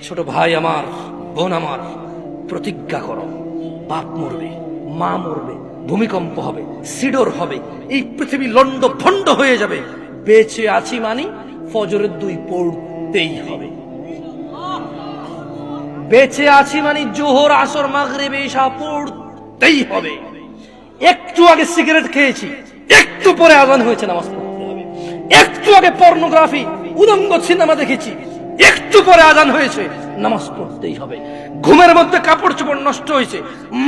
ছোট ভাই আমার, বোন আমার, প্রতিজ্ঞা করো, বাপ মরবে, মা মরবে, ভূমিকম্প হবে, সিডর হবে, এই পৃথিবী লন্ড ভন্ড হয়ে যাবে, বেঁচে আছি মানি ফজরের 2 পড়তেই হবে। বেঁচে আছি মানি জোহর, আসর, মাগরিব, ইশা পড়তেই হবে। একটু আগে সিগারেট খেয়েছি, একটু পরে আজান হয়েছে, নামাজ পড়তে হবে। একটু আগে পর্নোগ্রাফি, উলঙ্গ সিনেমা দেখেছি, একটু পরে আজান হয়েছে, নামাজ পড়তেই হবে। ঘুমের মধ্যে কাপড় চোপড় নষ্ট হয়েছে,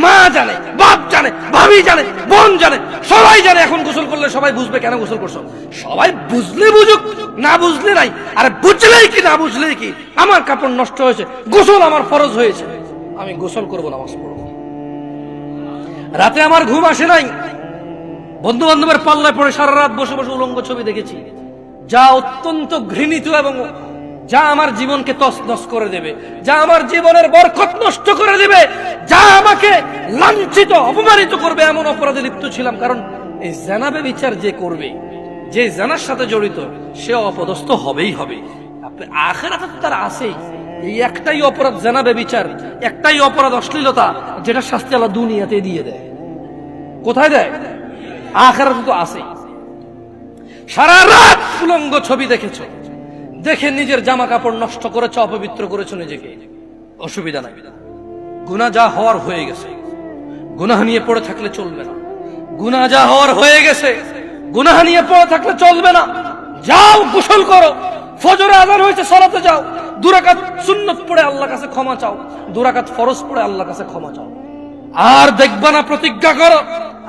মা জানে, বাপ জানে, ভাবি জানে, বোন জানে, সবাই জানে। এখন গোসল করলে সবাই বুঝবে কেন গোসল করছো। সবাই বুঝলে বুঝুক, না বুঝলে নাই। আরে বুঝলেই কি না বুঝলেই কি, আমার কাপড় নষ্ট হয়েছে, গোসল আমার ফরজ হয়েছে, আমি গোসল করবো, নামাজ পড়বো। রাতে আমার ঘুম আসে নাই, বন্ধু বান্ধবের পাল্লায় পড়ে সারা রাত বসে বসে উলঙ্গ ছবি দেখেছি, যা অত্যন্ত ঘৃণিত এবং যা আমার জীবনকে তছনছ করে দেবে, যা আমার জীবনের বরকত নষ্ট করে দেবে, যা আমাকে লাঞ্ছিত অপমানিত করবে, এমন অপরাধে লিপ্ত ছিলাম। কারণ এই জানাবে বিচার যে করবে, যে জানার সাথে জড়িত, সে অপদস্থ হবেই হবে। আখিরাতে তো তার আছেই। এই একটাই অপরাধ জানাবে বিচার, একটাই অপরাধ অশ্লীলতা, যেটা শাস্তি আল্লাহ দুনিয়াতে দিয়ে দেয়। কোথায় দেয়? আখিরাতে তো আছেই। সারা রাত উলঙ্গ ছবি দেখেছো, দেখে নিজের জামা কাপড় নষ্ট করেছো, অপবিত্র করেছো নিজেকে, অসুবিধা নাই। গুনাহ যা হওয়ার হয়ে গেছে, গুনাহ নিয়ে পড়ে থাকলে চলবে না। গুনাহ যা হওয়ার হয়ে গেছে, গুনাহ নিয়ে পড়ে থাকলে চলবে না। যাও গোসল করো, ফজরে আযান হয়েছে, সালাতে যাও, 2 রাকাত সুন্নাত পড়ে আল্লাহর কাছে ক্ষমা চাও, 2 রাকাত ফরজ পড়ে আল্লাহর কাছে ক্ষমা চাও। আর দেখবা না, প্রতিজ্ঞা করো।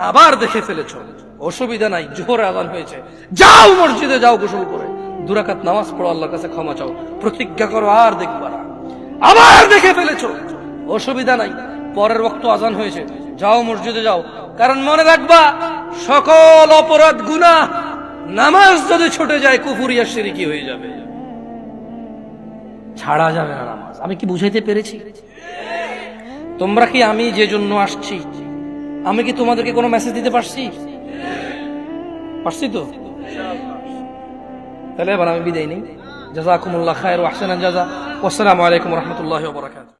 আবার দেখে ফেলেছো, অসুবিধা নাই, জোহরে আযান হয়েছে, যাও মসজিদে, যাও গোসল করে 2 রাকাত নামাজ পড়ো, আল্লাহর কাছে ক্ষমা চাও, প্রতিজ্ঞা করো, আর দেখবা না। আবার দেখে ফেলেছো, অসুবিধা নাই, পরের ওয়াক্ত আযান হয়েছে, যাও মসজিদে যাও। কারণ মনে রাখবা, সকল অপরাধ গুনাহ নামাজ যদি ছুটে যায় কুফরিয়া শিরকি হয়ে যাবে, ছাড়া যাবে না নামাজ। আমি কি বুঝাইতে পেরেছি? তোমরা কি, আমি যে জন্য আসছি, আমি কি তোমাদেরকে কোনো মেসেজ দিতে পারছি? পারছি তো? তাহলে এবার আমি বিদায় নেই। জাযাকুমুল্লাহ খায়র ওয়া আহসানাল জাযা। ওয়াসসালামু আলাইকুম ওয়া রাহমাতুল্লাহি ওয়া বারাকাতুহু।